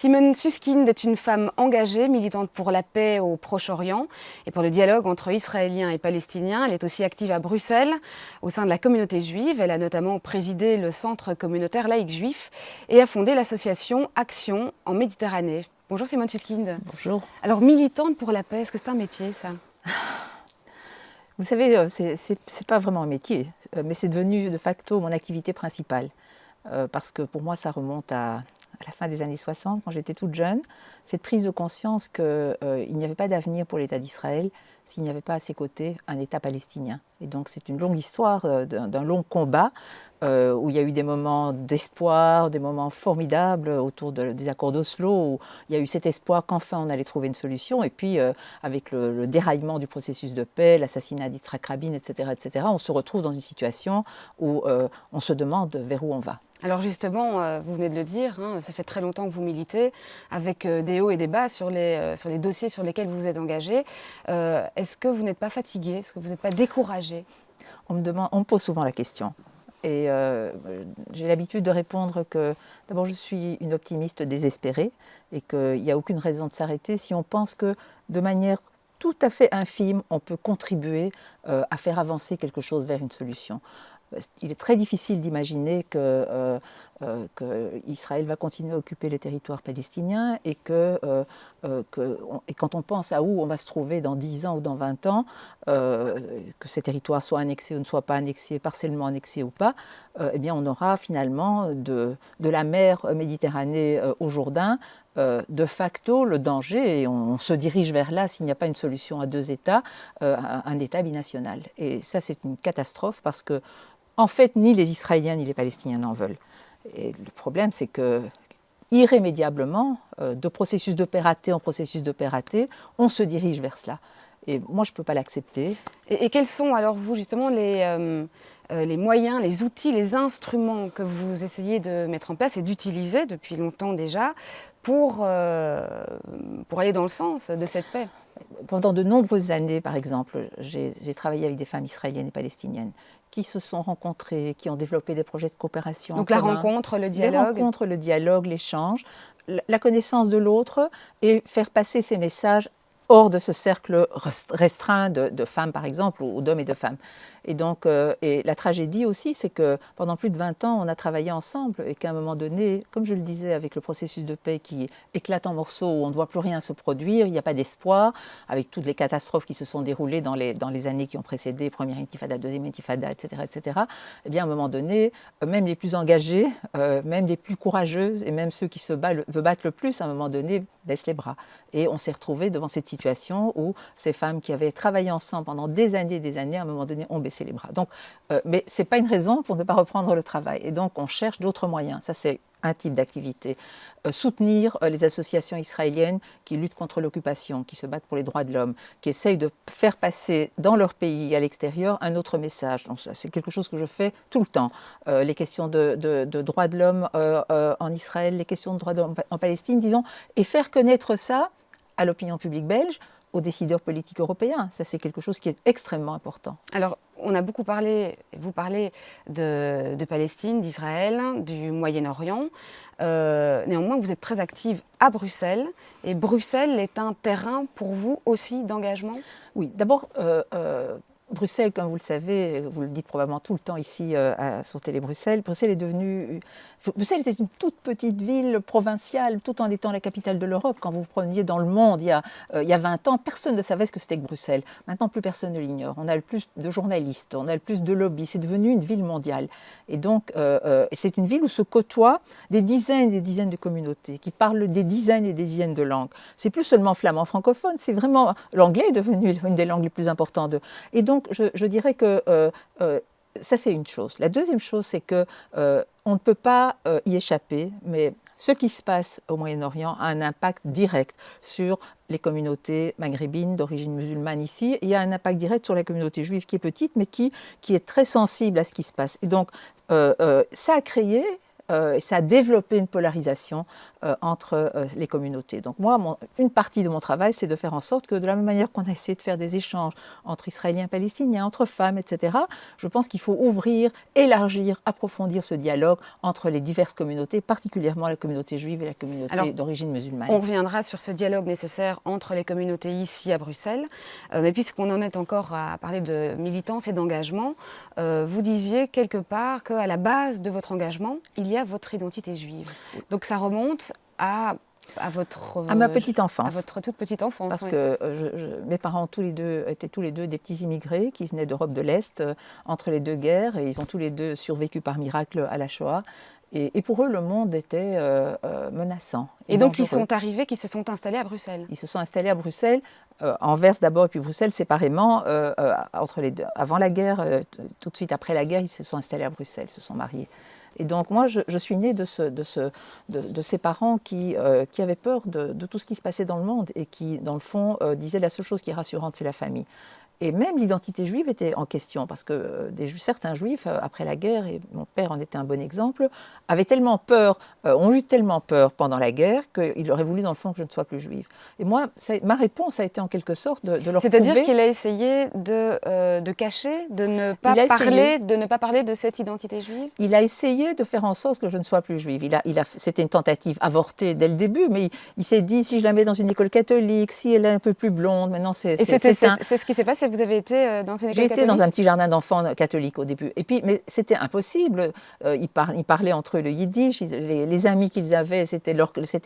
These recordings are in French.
Simone Susskind est une femme engagée, militante pour la paix au Proche-Orient et pour le dialogue entre Israéliens et Palestiniens. Elle est aussi active à Bruxelles, au sein de la communauté juive. Elle a notamment présidé le Centre communautaire laïque juif et a fondé l'association Action en Méditerranée. Bonjour Simone Susskind. Bonjour. Alors, militante pour la paix, est-ce que c'est un métier, ça? Vous savez, c'est pas vraiment un métier, mais c'est devenu de facto mon activité principale. Parce que pour moi, ça remonte à la fin des années 60, quand j'étais toute jeune, cette prise de conscience qu'il n'y avait pas d'avenir pour l'État d'Israël s'il n'y avait pas à ses côtés un État palestinien. Et donc c'est une longue histoire d'un long combat où il y a eu des moments d'espoir, des moments formidables autour des accords d'Oslo, où il y a eu cet espoir qu'enfin on allait trouver une solution. Et puis avec le déraillement du processus de paix, l'assassinat d'Yitzhak Rabin, etc., on se retrouve dans une situation où on se demande vers où on va. Alors justement, vous venez de le dire, ça fait très longtemps que vous militez, avec des hauts et des bas sur les dossiers sur lesquels vous vous êtes engagé. Est-ce que vous n'êtes pas fatigué? Est-ce que vous n'êtes pas découragé? On me pose souvent la question. Et j'ai l'habitude de répondre que d'abord je suis une optimiste désespérée et qu'il n'y a aucune raison de s'arrêter si on pense que de manière tout à fait infime, on peut contribuer à faire avancer quelque chose vers une solution. Il est très difficile d'imaginer qu'Israël va continuer à occuper les territoires palestiniens et quand on pense à où on va se trouver dans 10 ans ou dans 20 ans, que ces territoires soient annexés ou ne soient pas annexés, partiellement annexés ou pas, eh bien on aura finalement de la mer Méditerranée au Jourdain de facto le danger, et on se dirige vers là s'il n'y a pas une solution à deux États, un État binational. Et ça c'est une catastrophe parce que en fait, ni les Israéliens ni les Palestiniens n'en veulent. Et le problème, c'est que irrémédiablement, de processus de paix raté en processus de paix raté, on se dirige vers cela. Et moi, je ne peux pas l'accepter. Et quels sont alors, vous, justement, les moyens, les outils, les instruments que vous essayez de mettre en place et d'utiliser depuis longtemps déjà pour aller dans le sens de cette paix? Pendant de nombreuses années, par exemple, j'ai travaillé avec des femmes israéliennes et palestiniennes qui se sont rencontrées, qui ont développé des projets de coopération. Donc la rencontre, le dialogue. Les rencontres, le dialogue, l'échange, la connaissance de l'autre et faire passer ces messages hors de ce cercle restreint de femmes, par exemple, ou d'hommes et de femmes. Et donc, et la tragédie aussi, c'est que pendant plus de 20 ans, on a travaillé ensemble et qu'à un moment donné, comme je le disais, avec le processus de paix qui éclate en morceaux, où on ne voit plus rien se produire, il n'y a pas d'espoir, avec toutes les catastrophes qui se sont déroulées dans les années qui ont précédé, première intifada, deuxième intifada, etc., eh bien, à un moment donné, même les plus engagés, même les plus courageuses, et même ceux qui se battent le plus, à un moment donné, baissent les bras. Et on s'est retrouvés devant cette situation où ces femmes qui avaient travaillé ensemble pendant des années, à un moment donné, ont baissé les bras. Donc, mais ce n'est pas une raison pour ne pas reprendre le travail. Et donc, on cherche d'autres moyens. Ça, c'est un type d'activité. Soutenir les associations israéliennes qui luttent contre l'occupation, qui se battent pour les droits de l'homme, qui essayent de faire passer dans leur pays, à l'extérieur, un autre message. Donc, c'est quelque chose que je fais tout le temps. Les questions de droits de l'homme en Israël, les questions de droits de l'homme en Palestine, disons, et faire connaître ça à l'opinion publique belge, aux décideurs politiques européens. Ça, c'est quelque chose qui est extrêmement important. Alors, on a beaucoup parlé, vous parlez de Palestine, d'Israël, du Moyen-Orient. Néanmoins, vous êtes très active à Bruxelles. Et Bruxelles est un terrain pour vous aussi d'engagement? Oui, d'abord, Bruxelles, comme vous le savez, vous le dites probablement tout le temps ici sur Télé Bruxelles, Bruxelles était une toute petite ville provinciale tout en étant la capitale de l'Europe. Quand vous preniez dans le monde il y a 20 ans, personne ne savait ce que c'était que Bruxelles. Maintenant, plus personne ne l'ignore. On a le plus de journalistes, on a le plus de lobbies. C'est devenu une ville mondiale. Et donc, c'est une ville où se côtoient des dizaines et des dizaines de communautés qui parlent des dizaines et des dizaines de langues. C'est plus seulement flamand francophone, c'est vraiment l'anglais est devenu une des langues les plus importantes. Et donc, je dirais que ça, c'est une chose. La deuxième chose, c'est qu'on ne peut pas y échapper, mais ce qui se passe au Moyen-Orient a un impact direct sur les communautés maghrébines d'origine musulmane ici. Il y a un impact direct sur la communauté juive qui est petite, mais qui est très sensible à ce qui se passe. Et donc, ça a créé ça a développé une polarisation entre les communautés. Donc moi, une partie de mon travail, c'est de faire en sorte que de la même manière qu'on a essayé de faire des échanges entre Israéliens et Palestiniens, entre femmes, etc., je pense qu'il faut ouvrir, élargir, approfondir ce dialogue entre les diverses communautés, particulièrement la communauté juive et la communauté d'origine musulmane. On reviendra sur ce dialogue nécessaire entre les communautés ici à Bruxelles, mais puisqu'on en est encore à parler de militance et d'engagement, vous disiez quelque part qu'à la base de votre engagement, il y a votre identité juive. Donc ça remonte à ma petite enfance. À votre toute petite enfance. Parce que mes parents étaient tous les deux des petits immigrés qui venaient d'Europe de l'Est entre les deux guerres, et ils ont tous les deux survécu par miracle à la Shoah. Et pour eux, le monde était menaçant. Et donc, ils sont arrivés, qui se sont installés à Bruxelles. Ils se sont installés à Bruxelles, Anvers d'abord, et puis Bruxelles séparément, entre les deux. Avant la guerre, tout de suite après la guerre, ils se sont installés à Bruxelles, se sont mariés. Et donc moi, je suis née de ces parents qui avaient peur de tout ce qui se passait dans le monde et qui, dans le fond, disaient la seule chose qui est rassurante, c'est la famille. Et même l'identité juive était en question, parce que certains juifs, après la guerre, et mon père en était un bon exemple, avaient tellement peur, ont eu tellement peur pendant la guerre, qu'il aurait voulu dans le fond que je ne sois plus juive. Et moi, ma réponse a été en quelque sorte de leur prouver... C'est-à-dire qu'il a essayé de cacher, de ne pas parler de cette identité juive? Il a essayé de faire en sorte que je ne sois plus juive. C'était une tentative avortée dès le début, mais il s'est dit, si je la mets dans une école catholique, si elle est un peu plus blonde, maintenant c'est ce qui s'est passé. Vous avez été dans une école catholique? J'ai été dans un petit jardin d'enfants catholique au début. Et puis, mais c'était impossible. Ils parlaient entre eux le yiddish. Les amis qu'ils avaient, c'était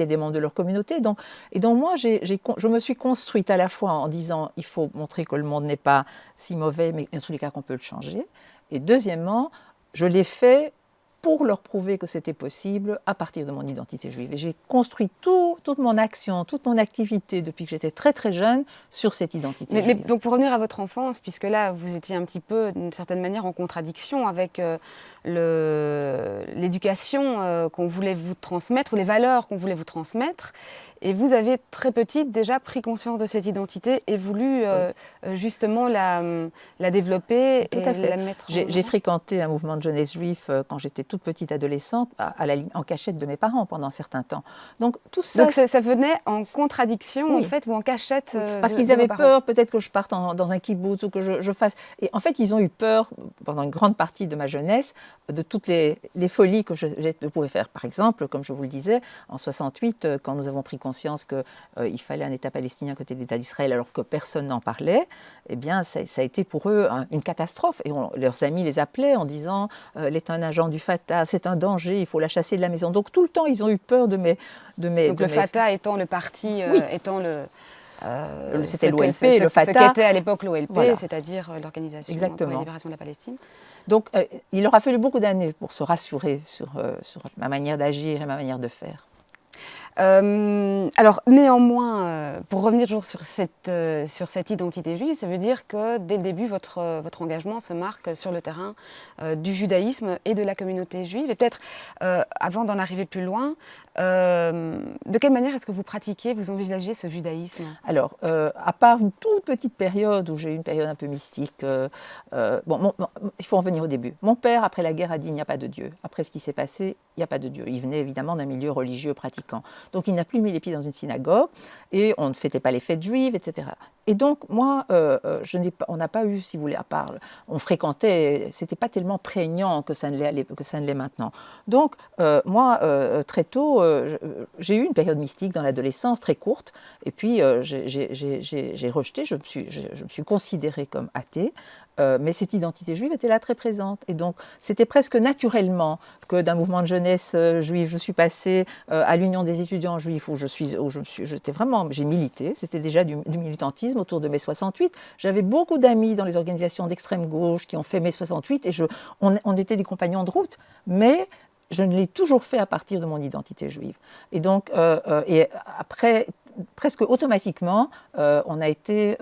des membres de leur communauté. Et donc moi, je me suis construite à la fois en disant, il faut montrer que le monde n'est pas si mauvais, mais en tous les cas qu'on peut le changer. Et deuxièmement, je l'ai fait pour leur prouver que c'était possible à partir de mon identité juive. Et j'ai construit toute mon action, toute mon activité depuis que j'étais très très jeune sur cette identité juive. Mais donc pour revenir à votre enfance, puisque là vous étiez un petit peu d'une certaine manière en contradiction avec l'éducation qu'on voulait vous transmettre, ou les valeurs qu'on voulait vous transmettre, et vous avez très petite déjà pris conscience de cette identité et voulu justement la développer et la mettre en J'ai fréquenté un mouvement de jeunesse juif quand j'étais toute petite adolescente, en cachette de mes parents pendant un certain temps. Donc tout ça... Donc ça venait en contradiction en fait, ou en cachette parce qu'ils avaient peur peut-être que je parte dans un kibbutz ou que je fasse... Et en fait, ils ont eu peur pendant une grande partie de ma jeunesse de toutes les folies que je pouvais faire. Par exemple, comme je vous le disais, en 68, quand nous avons pris conscience qu'il fallait un État palestinien à côté de l'État d'Israël alors que personne n'en parlait, eh bien, ça a été pour eux une catastrophe. Et leurs amis les appelaient en disant « Elle est un agent du Fatah, c'est un danger, il faut la chasser de la maison ». Donc tout le temps, ils ont eu peur de mes... Donc le Fatah étant le parti, étant le... c'était l'OLP, le Fatah. Ce qu'était à l'époque l'OLP, voilà. C'est-à-dire l'Organisation pour la libération de la Palestine. Donc il leur a fallu beaucoup d'années pour se rassurer sur ma manière d'agir et ma manière de faire. Alors néanmoins, pour revenir toujours sur cette identité juive, ça veut dire que dès le début, votre engagement se marque sur le terrain du judaïsme et de la communauté juive. Et peut-être, avant d'en arriver plus loin, de quelle manière est-ce que vous envisagez ce judaïsme? Alors, à part une toute petite période où j'ai eu une période un peu mystique, il faut en venir au début. Mon père, après la guerre, a dit il n'y a pas de Dieu. Après ce qui s'est passé, il n'y a pas de Dieu. Il venait évidemment d'un milieu religieux pratiquant. Donc il n'a plus mis les pieds dans une synagogue et on ne fêtait pas les fêtes juives, etc. Et donc moi, on n'a pas eu, si vous voulez, à part, on fréquentait, c'était pas tellement prégnant que ça ne l'est maintenant. Donc moi, très tôt, j'ai eu une période mystique dans l'adolescence très courte, et puis j'ai rejeté, je me suis considérée comme athée. Mais cette identité juive était là très présente. Et donc, c'était presque naturellement que d'un mouvement de jeunesse juive, je suis passée à l'Union des étudiants juifs, où j'ai milité. C'était déjà du militantisme autour de mai 68. J'avais beaucoup d'amis dans les organisations d'extrême gauche qui ont fait mai 68, et on était des compagnons de route. Mais je ne l'ai toujours fait à partir de mon identité juive. Et donc, et après, presque automatiquement, on a été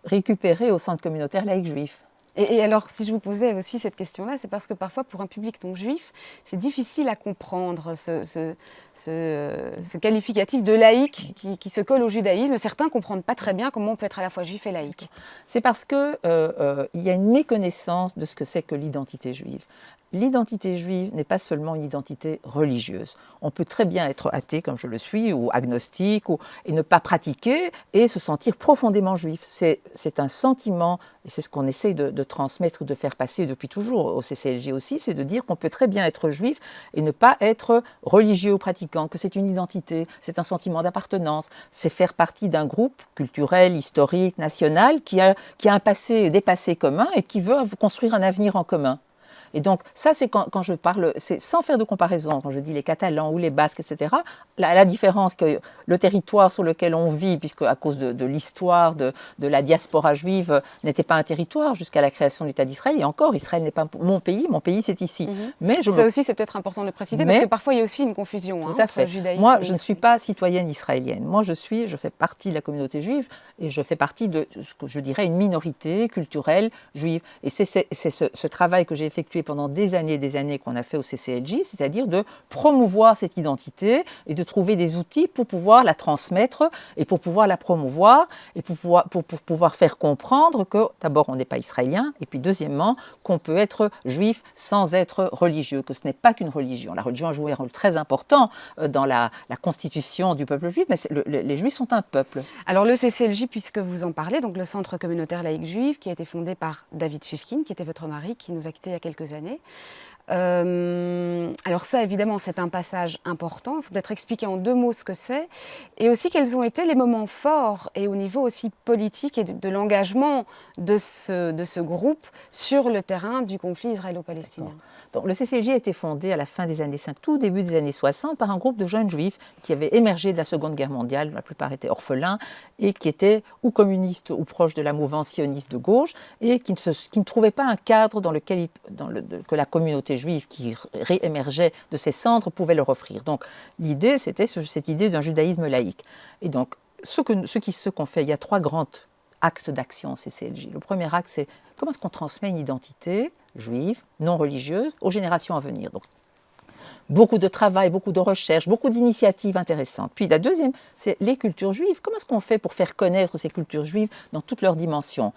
récupéré au centre communautaire laïque juif. Et alors, si je vous posais aussi cette question-là, c'est parce que parfois, pour un public non juif, c'est difficile à comprendre ce ce qualificatif de laïc qui se colle au judaïsme. Certains ne comprennent pas très bien comment on peut être à la fois juif et laïque. C'est parce qu'il y a une méconnaissance de ce que c'est que l'identité juive. L'identité juive n'est pas seulement une identité religieuse. On peut très bien être athée, comme je le suis, ou agnostique, et ne pas pratiquer, et se sentir profondément juif. C'est un sentiment, et c'est ce qu'on essaye de transmettre, de faire passer depuis toujours au CCLG aussi, c'est de dire qu'on peut très bien être juif et ne pas être religieux ou pratiquant, que c'est une identité, c'est un sentiment d'appartenance, c'est faire partie d'un groupe culturel, historique, national, qui a un passé, des passés communs et qui veut construire un avenir en commun. Et donc, ça, c'est quand je parle, c'est sans faire de comparaison, quand je dis les Catalans ou les Basques, etc., la différence que le territoire sur lequel on vit, puisque à cause de l'histoire de la diaspora juive, n'était pas un territoire jusqu'à la création de l'État d'Israël, et encore, Israël n'est pas mon pays c'est ici. Mais ça aussi, c'est peut-être important de le préciser, parce que parfois, il y a aussi une confusion entre judaïsme Moi, et je ne suis pas citoyenne israélienne. Moi, je fais partie de la communauté juive, et je fais partie de ce que je dirais une minorité culturelle juive. Et c'est ce travail que j'ai effectué pendant des années qu'on a fait au CCLJ, c'est-à-dire de promouvoir cette identité et de trouver des outils pour pouvoir la transmettre et pour pouvoir la promouvoir et pour pouvoir faire comprendre que d'abord on n'est pas israélien et puis deuxièmement qu'on peut être juif sans être religieux, que ce n'est pas qu'une religion. La religion a joué un rôle très important dans la constitution du peuple juif, mais les juifs sont un peuple. Alors le CCLJ, puisque vous en parlez, donc le Centre communautaire laïque juif, qui a été fondé par David Susskind, qui était votre mari, qui nous a quittés il y a quelques années. Alors ça, évidemment, c'est un passage important. Il faut peut-être expliquer en 2 mots ce que c'est. Et aussi, quels ont été les moments forts et au niveau aussi politique et de l'engagement de ce groupe sur le terrain du conflit israélo-palestinien. Donc, le CCLJ a été fondé à la fin des années 50, tout début des années 60, par un groupe de jeunes juifs qui avaient émergé de la Seconde Guerre mondiale, la plupart étaient orphelins, et qui étaient ou communistes ou proches de la mouvance sioniste de gauche, et qui ne trouvaient pas un cadre dans lequel que la communauté juive qui réémergeait de ses cendres pouvait leur offrir. Donc l'idée, c'était cette idée d'un judaïsme laïque. Et donc, ce qu'on fait, il y a 3 grands axes d'action au CCLJ. Le premier axe, c'est comment est-ce qu'on transmet une identité juive, non religieuse, aux générations à venir. Donc, beaucoup de travail, beaucoup de recherches, beaucoup d'initiatives intéressantes. Puis la deuxième, c'est les cultures juives. Comment est-ce qu'on fait pour faire connaître ces cultures juives dans toutes leurs dimensions ?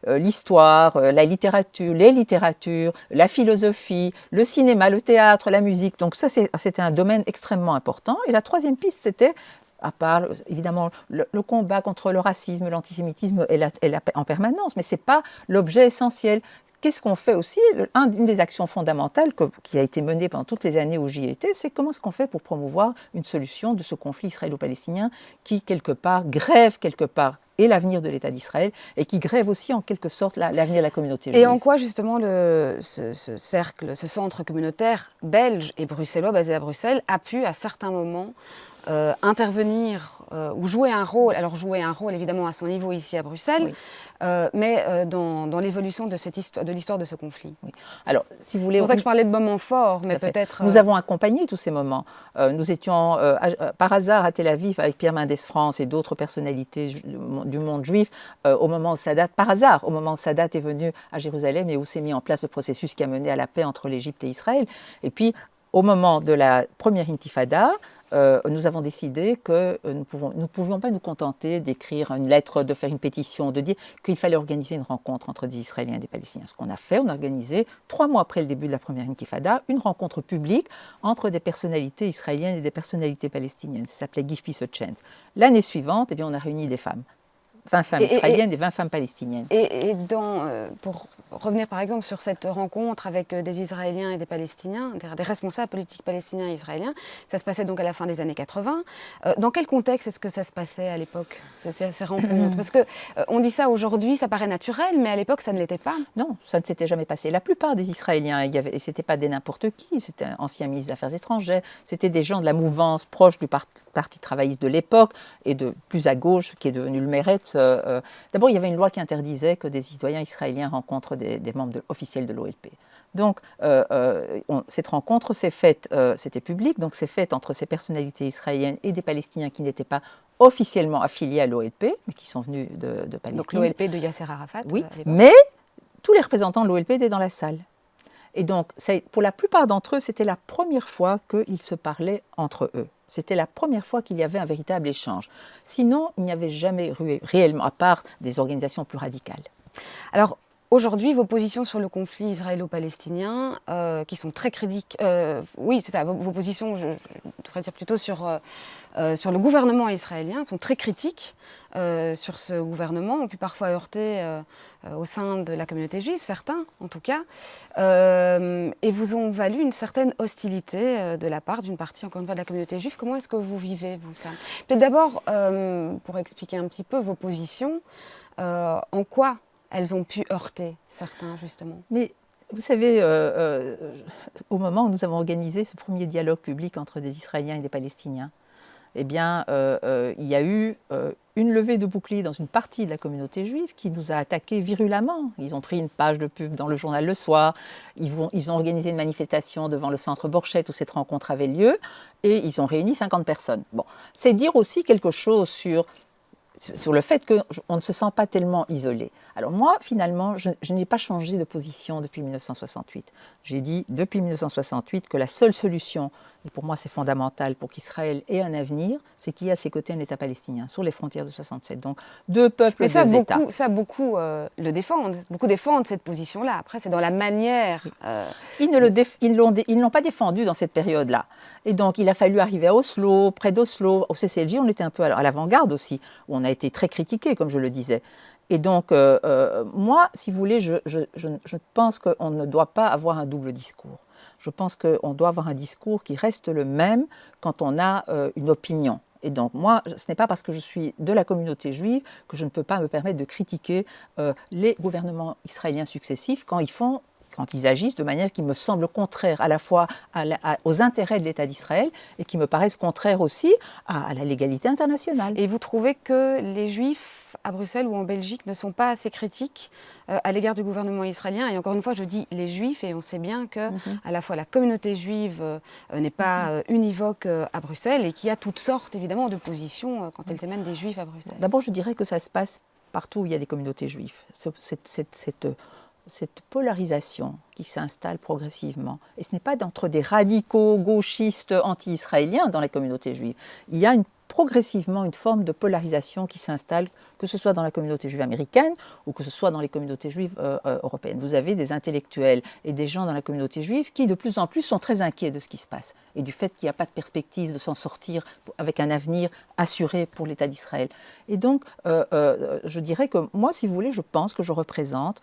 L'histoire, la littérature, les littératures, la philosophie, le cinéma, le théâtre, la musique. Donc ça, c'était un domaine extrêmement important. Et la troisième piste, c'était, à part évidemment le combat contre le racisme, l'antisémitisme est là en permanence, mais ce n'est pas l'objet essentiel. Qu'est-ce qu'on fait aussi ? Une des actions fondamentales qui a été menée pendant toutes les années où j'y étais, c'est comment est-ce qu'on fait pour promouvoir une solution de ce conflit israélo-palestinien qui, quelque part, grève et l'avenir de l'État d'Israël et qui grève aussi en quelque sorte l'avenir de la communauté juive. Et en quoi justement ce cercle, ce centre communautaire belge et bruxellois basé à Bruxelles a pu à certains moments intervenir ou jouer un rôle, alors jouer un rôle évidemment à son niveau ici à Bruxelles, oui. Mais dans l'évolution de l'histoire de ce conflit. Oui. Alors, si vous voulez, c'est pour ça que je parlais de moments forts, mais peut-être... Nous avons accompagné tous ces moments. Nous étions par hasard à Tel Aviv avec Pierre Mendès France et d'autres personnalités du monde juif au moment où Sadat, par hasard, au moment où Sadat est venu à Jérusalem et où s'est mis en place le processus qui a mené à la paix entre l'Égypte et Israël. Et puis, au moment de la première intifada, nous avons décidé que nous ne pouvions pas nous contenter d'écrire une lettre, de faire une pétition, de dire qu'il fallait organiser une rencontre entre des Israéliens et des Palestiniens. Ce qu'on a fait, on a organisé 3 mois après le début de la première intifada, une rencontre publique entre des personnalités israéliennes et des personnalités palestiniennes. Ça s'appelait Give Peace a Chance. L'année suivante, eh bien, on a réuni des femmes. 20 femmes israéliennes et 20 femmes palestiniennes. Et pour revenir par exemple sur cette rencontre avec des Israéliens et des Palestiniens, des responsables politiques palestiniens et israéliens, ça se passait donc à la fin des années 80. Dans quel contexte est-ce que ça se passait à l'époque, ces rencontres ? Parce qu'on dit ça aujourd'hui, ça paraît naturel, mais à l'époque ça ne l'était pas. Non, ça ne s'était jamais passé. La plupart des Israéliens, et ce n'était pas des n'importe qui, c'était un ancien ministre des Affaires étrangères, c'était des gens de la mouvance proche du Parti travailliste de l'époque et de plus à gauche, qui est devenu le Meretz. D'abord, il y avait une loi qui interdisait que des citoyens israéliens rencontrent des membres officiels de l'OLP. Donc, cette rencontre s'est faite, c'était public, donc c'est faite entre ces personnalités israéliennes et des Palestiniens qui n'étaient pas officiellement affiliés à l'OLP, mais qui sont venus de Palestine. Donc l'OLP de Yasser Arafat. Oui, mais tous les représentants de l'OLP étaient dans la salle. Et donc, pour la plupart d'entre eux, c'était la première fois qu'ils se parlaient entre eux. C'était la première fois qu'il y avait un véritable échange. Sinon, il n'y avait jamais réellement, à part des organisations plus radicales. Alors, aujourd'hui, vos positions sur le conflit israélo-palestinien, qui sont très critiques, oui, c'est ça, vos positions, je devrais dire plutôt sur le gouvernement israélien, sont très critiques sur ce gouvernement, ont pu parfois heurter au sein de la communauté juive, certains en tout cas, et vous ont valu une certaine hostilité de la part d'une partie, encore une fois, de la communauté juive. Comment est-ce que vous vivez, vous, ça? Peut-être d'abord, pour expliquer un petit peu vos positions, en quoi elles ont pu heurter certains, justement. Mais vous savez, au moment où nous avons organisé ce premier dialogue public entre des Israéliens et des Palestiniens, eh bien, il y a eu une levée de bouclier dans une partie de la communauté juive qui nous a attaqués virulemment. Ils ont pris une page de pub dans le journal Le Soir, ils ont organisé une manifestation devant le centre Borchette où cette rencontre avait lieu, et ils ont réuni 50 personnes. Bon, c'est dire aussi quelque chose sur le fait qu'on ne se sent pas tellement isolé. Alors moi, finalement, je n'ai pas changé de position depuis 1968. J'ai dit depuis 1968 que la seule solution, et pour moi c'est fondamental pour qu'Israël ait un avenir, c'est qu'il y ait à ses côtés un État palestinien sur les frontières de 67. Donc deux peuples, deux États. Mais ça, beaucoup le défendent. Beaucoup défendent cette position-là. Après, c'est dans la manière... Ils ne l'ont pas défendu dans cette période-là. Et donc, il a fallu arriver à Oslo, près d'Oslo. Au CCLJ, on était un peu à l'avant-garde aussi, où on a été très critiqués, comme je le disais. Et donc, moi, si vous voulez, je pense qu'on ne doit pas avoir un double discours. Je pense qu'on doit avoir un discours qui reste le même quand on a une opinion. Et donc, moi, ce n'est pas parce que je suis de la communauté juive que je ne peux pas me permettre de critiquer les gouvernements israéliens successifs quand ils agissent de manière qui me semble contraire à la fois aux intérêts de l'État d'Israël et qui me paraissent contraires aussi à la légalité internationale. Et vous trouvez que les Juifs à Bruxelles ou en Belgique ne sont pas assez critiques à l'égard du gouvernement israélien? Et encore une fois, je dis les Juifs, et on sait bien que à la fois la communauté juive n'est pas univoque à Bruxelles et qu'il y a toutes sortes, évidemment, de positions quand elles émanent des Juifs à Bruxelles. D'abord, je dirais que ça se passe partout où il y a des communautés juives. Cette polarisation qui s'installe progressivement. Et ce n'est pas d'entre des radicaux gauchistes anti-israéliens dans les communautés juives. Il y a progressivement une forme de polarisation qui s'installe, que ce soit dans la communauté juive américaine ou que ce soit dans les communautés juives européennes. Vous avez des intellectuels et des gens dans la communauté juive qui, de plus en plus, sont très inquiets de ce qui se passe et du fait qu'il n'y a pas de perspective de s'en sortir avec un avenir assuré pour l'État d'Israël. Et donc, je dirais que moi, si vous voulez, je pense que je représente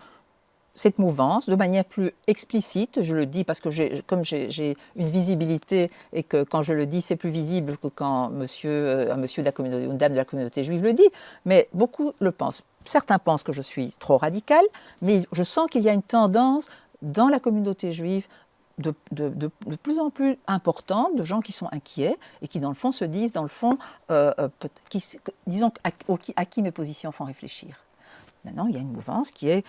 cette mouvance de manière plus explicite. Je le dis parce que comme j'ai une visibilité et que quand je le dis, c'est plus visible que quand un monsieur de la communauté ou une dame de la communauté juive le dit, mais beaucoup le pensent. Certains pensent que je suis trop radicale, mais je sens qu'il y a une tendance dans la communauté juive de plus en plus importante, de gens qui sont inquiets et qui, dans le fond, se disent, disons, à qui mes positions font réfléchir. Maintenant, il y a une mouvance qui est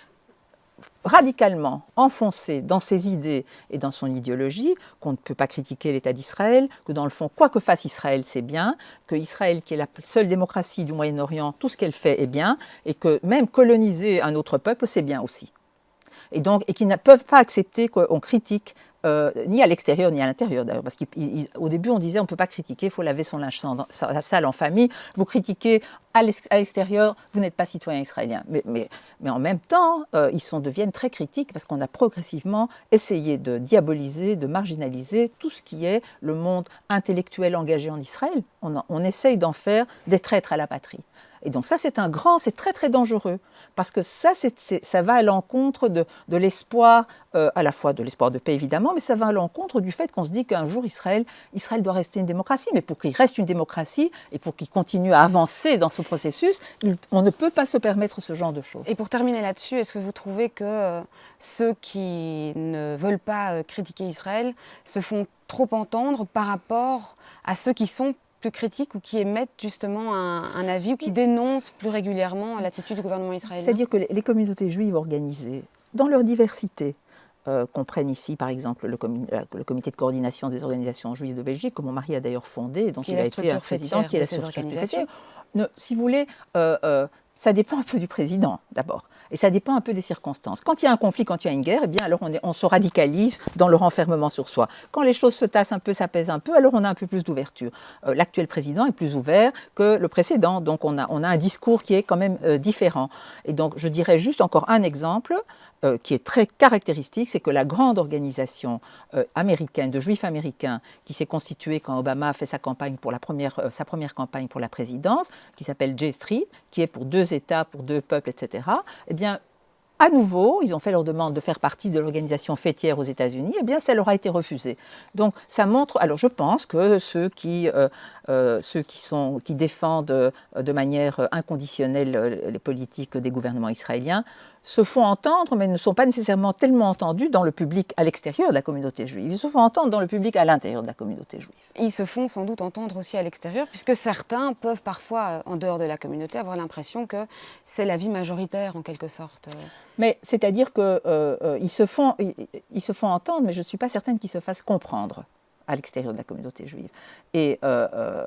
radicalement enfoncé dans ses idées et dans son idéologie, qu'on ne peut pas critiquer l'État d'Israël, que dans le fond, quoi que fasse Israël, c'est bien, que Israël, qui est la seule démocratie du Moyen-Orient, tout ce qu'elle fait est bien, et que même coloniser un autre peuple, c'est bien aussi. Et qui ne peuvent pas accepter qu'on critique ni à l'extérieur ni à l'intérieur d'ailleurs, parce qu'au début on disait on ne peut pas critiquer, il faut laver son linge sale en famille, vous critiquez à l'extérieur, vous n'êtes pas citoyen israélien. Mais en même temps, ils deviennent très critiques parce qu'on a progressivement essayé de diaboliser, de marginaliser tout ce qui est le monde intellectuel engagé en Israël. On essaye d'en faire des traîtres à la patrie. Et donc ça, c'est très très dangereux, parce que ça va à l'encontre de l'espoir, à la fois de l'espoir de paix évidemment, mais ça va à l'encontre du fait qu'on se dit qu'un jour Israël doit rester une démocratie, mais pour qu'il reste une démocratie et pour qu'il continue à avancer dans ce processus, on ne peut pas se permettre ce genre de choses. Et pour terminer là-dessus, est-ce que vous trouvez que ceux qui ne veulent pas critiquer Israël se font trop entendre par rapport à ceux qui sont plus critiques ou qui émettent justement un avis ou qui dénoncent plus régulièrement l'attitude du gouvernement israélien? C'est-à-dire que les communautés juives organisées, dans leur diversité, qu'on prenne ici par exemple le comité de coordination des organisations juives de Belgique, que mon mari a d'ailleurs fondé, donc il a été un président qui est la structure fêtière. Si vous voulez, Ça dépend un peu du président, d'abord. Et ça dépend un peu des circonstances. Quand il y a un conflit, quand il y a une guerre, eh bien, alors on se radicalise dans le renfermement sur soi. Quand les choses se tassent un peu, s'apaisent un peu, alors on a un peu plus d'ouverture. L'actuel président est plus ouvert que le précédent, donc on a un discours qui est quand même différent. Et donc, je dirais juste encore un exemple qui est très caractéristique, c'est que la grande organisation américaine, de juifs américains, qui s'est constituée quand Obama a fait sa première campagne pour la présidence, qui s'appelle J Street, qui est pour 2 États, pour 2 peuples, etc., eh bien, à nouveau, ils ont fait leur demande de faire partie de l'organisation fêtière aux États-Unis, eh bien, ça leur a été refusé. Donc, ça montre. Alors, je pense que ceux qui défendent de manière inconditionnelle les politiques des gouvernements israéliens se font entendre, mais ne sont pas nécessairement tellement entendus dans le public à l'extérieur de la communauté juive. Ils se font entendre dans le public à l'intérieur de la communauté juive. Ils se font sans doute entendre aussi à l'extérieur, puisque certains peuvent parfois, en dehors de la communauté, avoir l'impression que c'est la vie majoritaire, en quelque sorte. Mais c'est-à-dire qu'ils se font entendre, mais je ne suis pas certaine qu'ils se fassent comprendre à l'extérieur de la communauté juive. Et à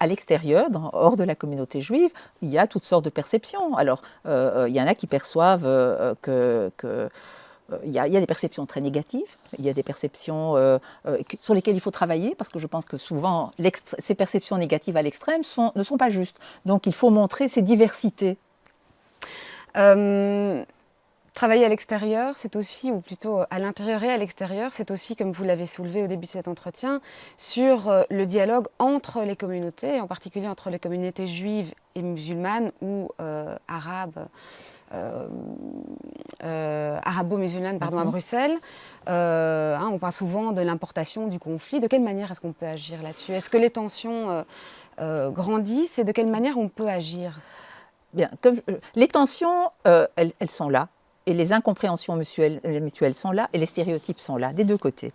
l'extérieur, hors de la communauté juive, il y a toutes sortes de perceptions. Alors, il y en a qui perçoivent il y a des perceptions très négatives, il y a des perceptions sur lesquelles il faut travailler, parce que je pense que souvent, ces perceptions négatives à l'extrême ne sont pas justes. Donc, il faut montrer ces diversités. Travailler à l'extérieur, c'est aussi, ou plutôt à l'intérieur et à l'extérieur, c'est aussi, comme vous l'avez soulevé au début de cet entretien, sur le dialogue entre les communautés, en particulier entre les communautés juives et musulmanes ou arabo-musulmanes à Bruxelles. On parle souvent de l'importation du conflit. De quelle manière est-ce qu'on peut agir là-dessus? Est-ce que les tensions grandissent et de quelle manière on peut agir? Bien, les tensions, elles sont là. Et les incompréhensions mutuelles sont là, et les stéréotypes sont là, des deux côtés.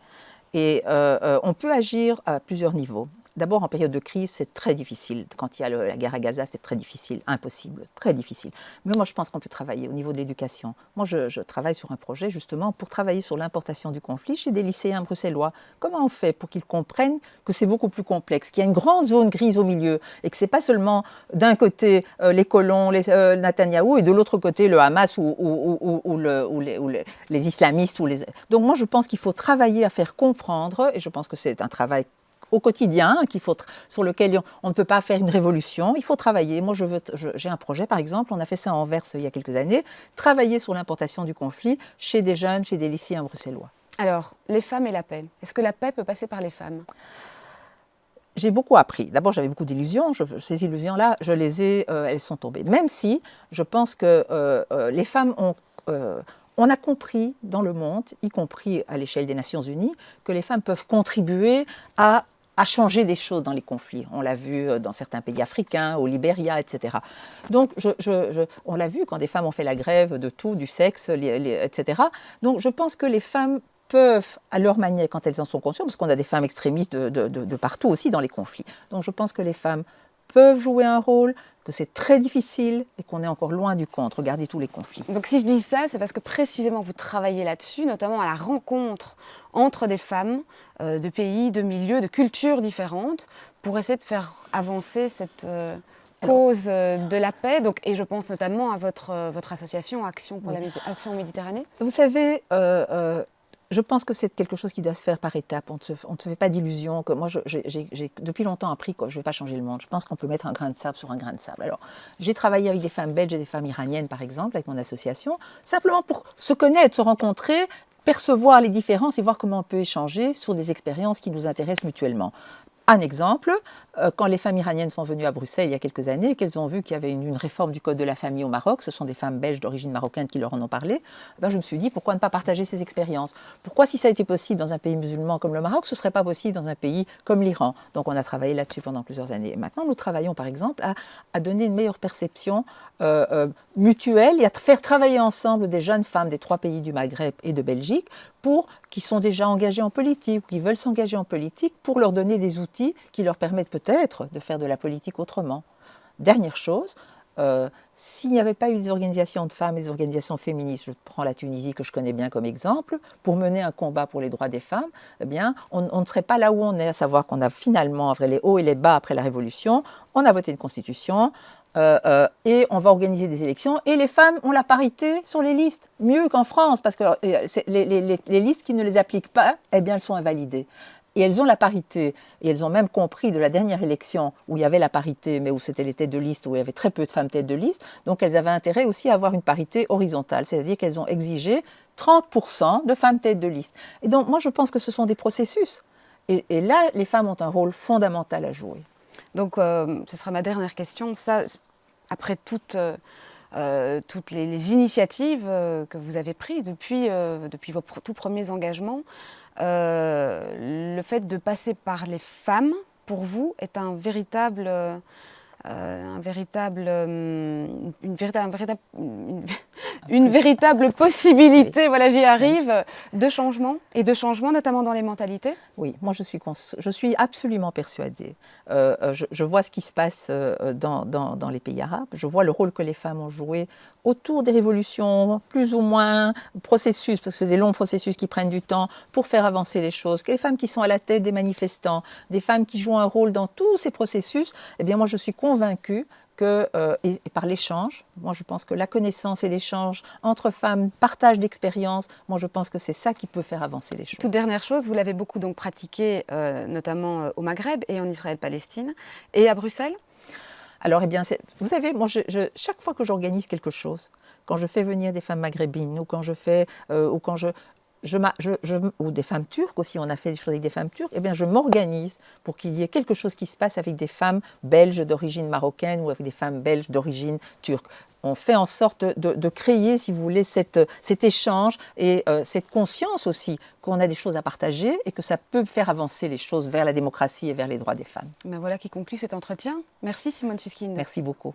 Et on peut agir à plusieurs niveaux. D'abord, en période de crise, c'est très difficile. Quand il y a la guerre à Gaza, c'est très difficile, impossible, très difficile. Mais moi, je pense qu'on peut travailler au niveau de l'éducation. Moi, je travaille sur un projet, justement, pour travailler sur l'importation du conflit chez des lycéens bruxellois. Comment on fait pour qu'ils comprennent que c'est beaucoup plus complexe, qu'il y a une grande zone grise au milieu, et que ce n'est pas seulement d'un côté les colons, Netanyahou, et de l'autre côté le Hamas ou les islamistes. Donc moi, je pense qu'il faut travailler à faire comprendre, et je pense que c'est un travail au quotidien, sur lequel on ne peut pas faire une révolution, il faut travailler. Moi, j'ai un projet, par exemple, on a fait ça à Anvers il y a quelques années, travailler sur l'importation du conflit chez des jeunes, chez des lycéens bruxellois. Alors, les femmes et la paix. Est-ce que la paix peut passer par les femmes? J'ai beaucoup appris. D'abord, j'avais beaucoup d'illusions. Ces illusions-là, elles sont tombées. Même si je pense que les femmes on a compris dans le monde, y compris à l'échelle des Nations Unies, que les femmes peuvent contribuer à changer des choses dans les conflits. On l'a vu dans certains pays africains, au Libéria, etc. Donc, on l'a vu quand des femmes ont fait la grève de tout, du sexe, etc. Donc, je pense que les femmes peuvent, à leur manière, quand elles en sont conscientes, parce qu'on a des femmes extrémistes de partout aussi dans les conflits. Donc, je pense que les femmes peuvent jouer un rôle, que c'est très difficile et qu'on est encore loin du compte. Regardez tous les conflits. Donc si je dis ça, c'est parce que précisément vous travaillez là-dessus, notamment à la rencontre entre des femmes de pays, de milieux, de cultures différentes, pour essayer de faire avancer cette cause de la paix. Donc, et je pense notamment à votre association Action pour Action en Méditerranée. Vous savez, je pense que c'est quelque chose qui doit se faire par étapes. On ne se fait pas d'illusions. Moi, j'ai depuis longtemps appris que je ne vais pas changer le monde. Je pense qu'on peut mettre un grain de sable sur un grain de sable. Alors, j'ai travaillé avec des femmes belges et des femmes iraniennes, par exemple, avec mon association, simplement pour se connaître, se rencontrer, percevoir les différences et voir comment on peut échanger sur des expériences qui nous intéressent mutuellement. Un exemple, quand les femmes iraniennes sont venues à Bruxelles il y a quelques années et qu'elles ont vu qu'il y avait une réforme du code de la famille au Maroc, ce sont des femmes belges d'origine marocaine qui leur en ont parlé, je me suis dit pourquoi ne pas partager ces expériences? Pourquoi si ça a été possible dans un pays musulman comme le Maroc, ce ne serait pas possible dans un pays comme l'Iran? Donc on a travaillé là-dessus pendant plusieurs années. Et maintenant nous travaillons par exemple à donner une meilleure perception mutuelle et à faire travailler ensemble des jeunes femmes des 3 pays du Maghreb et de Belgique qui sont déjà engagées en politique ou qui veulent s'engager en politique pour leur donner des outils qui leur permettent peut-être de faire de la politique autrement. Dernière chose, s'il n'y avait pas eu des organisations de femmes et des organisations féministes, je prends la Tunisie que je connais bien comme exemple, pour mener un combat pour les droits des femmes, eh bien, on ne serait pas là où on est, à savoir qu'on a finalement, après les hauts et les bas après la Révolution, on a voté une constitution, et on va organiser des élections, et les femmes ont la parité sur les listes, mieux qu'en France, parce que les listes qui ne les appliquent pas, eh bien, elles sont invalidées. Et elles ont la parité, et elles ont même compris de la dernière élection où il y avait la parité, mais où c'était les têtes de liste, où il y avait très peu de femmes têtes de liste, donc elles avaient intérêt aussi à avoir une parité horizontale, c'est-à-dire qu'elles ont exigé 30% de femmes têtes de liste. Et donc moi je pense que ce sont des processus, et là les femmes ont un rôle fondamental à jouer. Donc ce sera ma dernière question. Ça, après toutes les initiatives que vous avez prises depuis vos tout premiers engagements, le fait de passer par les femmes, pour vous, est un véritable, une véritable possibilité, voilà, j'y arrive, de changement, et de changement notamment dans les mentalités? Oui, moi je suis absolument persuadée. Je vois ce qui se passe dans les pays arabes, je vois le rôle que les femmes ont joué autour des révolutions, plus ou moins processus, parce que c'est des longs processus qui prennent du temps pour faire avancer les choses, que les femmes qui sont à la tête des manifestants, des femmes qui jouent un rôle dans tous ces processus, eh bien moi je suis convaincue que, et par l'échange, moi je pense que la connaissance et l'échange entre femmes, partage d'expériences, moi je pense que c'est ça qui peut faire avancer les choses. Toute dernière chose, vous l'avez beaucoup donc pratiqué, notamment au Maghreb et en Israël-Palestine, et à Bruxelles? Alors, eh bien, vous savez, moi, chaque fois que j'organise quelque chose, quand je fais venir des femmes maghrébines, ou quand je fais, ou quand ou des femmes turques aussi, on a fait des choses avec des femmes turques, eh bien, je m'organise pour qu'il y ait quelque chose qui se passe avec des femmes belges d'origine marocaine ou avec des femmes belges d'origine turque. On fait en sorte de créer, si vous voulez, cet échange et cette conscience aussi qu'on a des choses à partager et que ça peut faire avancer les choses vers la démocratie et vers les droits des femmes. Ben voilà qui conclut cet entretien. Merci Simone Susskind. Merci beaucoup.